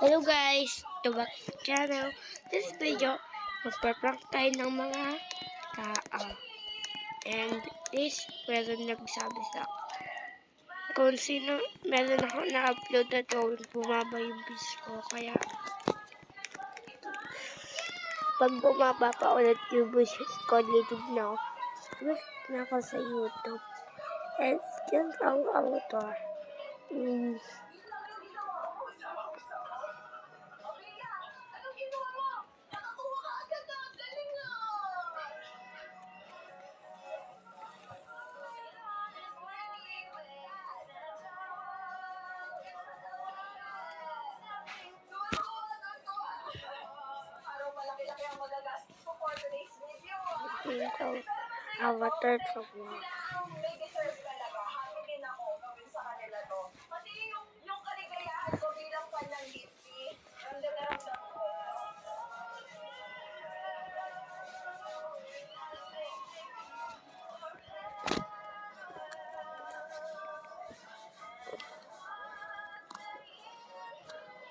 Hello guys, to back to channel. This video, magpa-prank tayo ng mga tao. And this, meron nagsabi sa akin. Kung sino, meron ako na-upload na to, bumaba yung views ko. Kaya, pag bumaba pa ulit yung views ko, litid na ako. Click na ako sa YouTube. And yun ang author. Ito, avatar sa mga. May deserve talaga. Happy din ako gawin sa kanila to. Pati yung kaligayahan ko bilang fan ng Litzy. Ramdam na ramdam ko.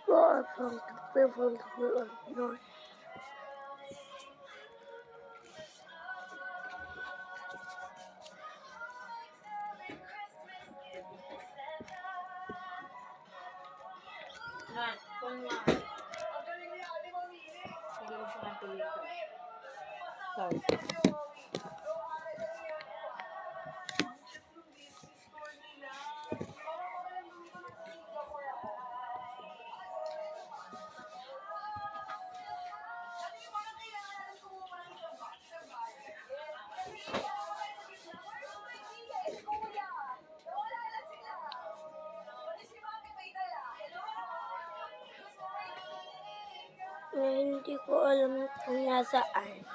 Wow, from the people who are not. Na, kung nga. Ang galing niya, di ba, Mili? Hindi ko siya natuloy ito. Sorry. Na hindi ko alam kung nasaan.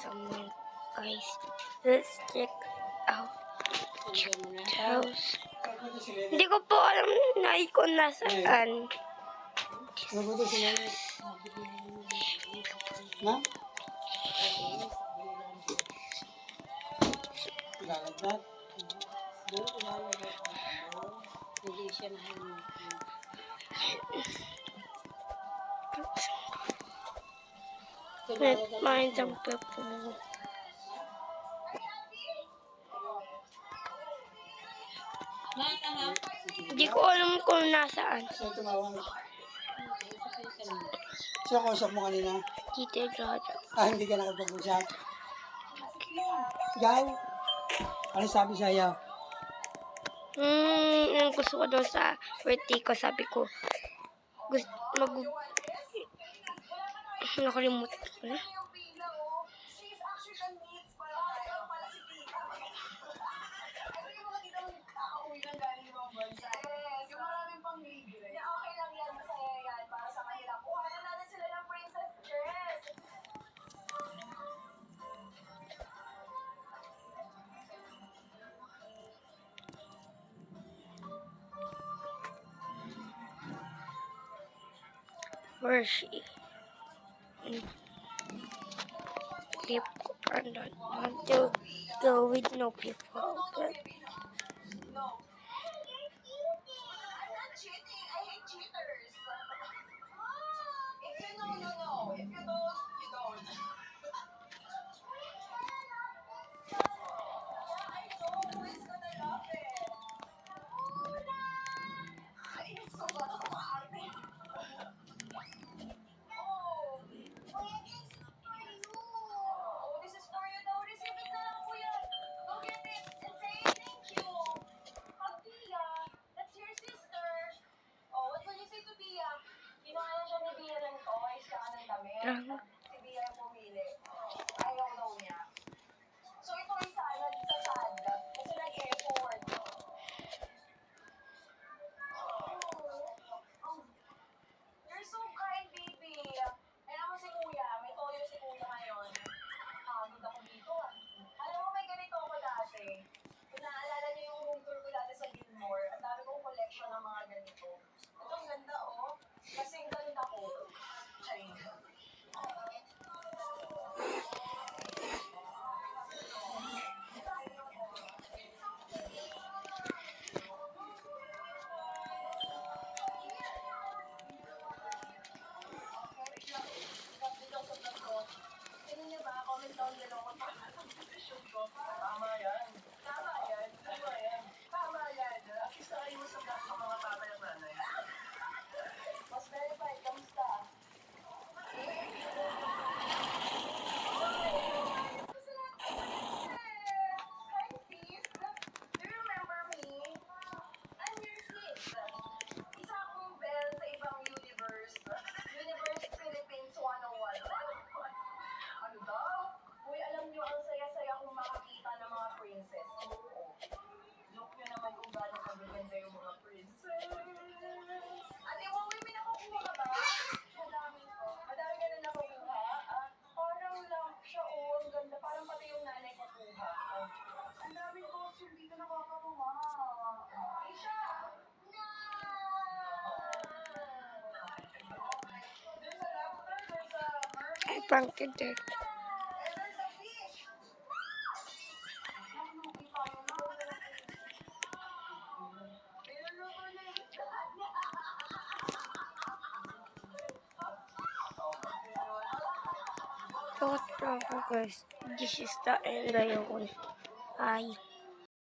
Someone, guys, let's check out house. Hindi ko po alam na ikon nasaan. Nabuto sila na? Ilalagdat? Doon ilalagay ko. Hindi siya nahanap. Let's find some people. Hindi ko alam kung nasaan. Saan tumawag? Saan kausap mo kanina? Tita Jojo. Hindi ka nakapag-usap. Ikaw? Ano sabi sa'yo? Ang gusto ko daw sa birthday ko, sabi ko, gusto, nakalimutan ko na. She's actually needs para si Tita. Ano yung mga tita mong kakauwi ng galing ibang bansa? Yes, yung maraming pang libre. Na okay lang yan, masaya yan para sa kanila. Kuha na natin sila ng princess dress. Where is she? People are not want to go with no people. But No. I'm not cheating. I hate cheaters. If you know, you know. If you don't, you don't. I know. It's gonna love it. Ay, gusto ko na kumaarte. Oh. Oh, this is for you daw. Receive it na lang, kuya. Go get it and say thank you. Bia, that's your sister. Oh, what will you say to Bia? Kinain siya ni Bia ng toys, siya ng damit. Si Bia yung pumili. Ayaw daw niya. So ito ay sana sa sad. Kasi nag-effort. Oh, you're so kind, Bia. Comment down below kung tama ang desisyon ko. Tama yan. Tama yan. Tama yan. Tama yan. At least nakaiwas sa mga tatay at nanay. Mas verified, kamusta? Hi, sis. Do you remember me? I'm your sis. Isa akong bell sa ibang universe. Universe Philippines 101. Ano daw? Uy, alam niyo, ang saya-saya kong makakita ng mga princess. Oo. Look niyo naman kung gaano kagaganda yung mga princess. Ate, Wowi, may nakukuha ka ba? Madami ko. Madami ka na nakukuha? Parang lang siya, oh. Ang ganda. Parang pati yung nanay ko kuha. Ang daming costume dito nakakakuha. Isha! No! There's a lobster, there's a mermaid, I pranked it. and there's a fish. Nakulubi tayo na. Niluluto na yung isda. Bakit ako guys? This is the end ngayon. Ay.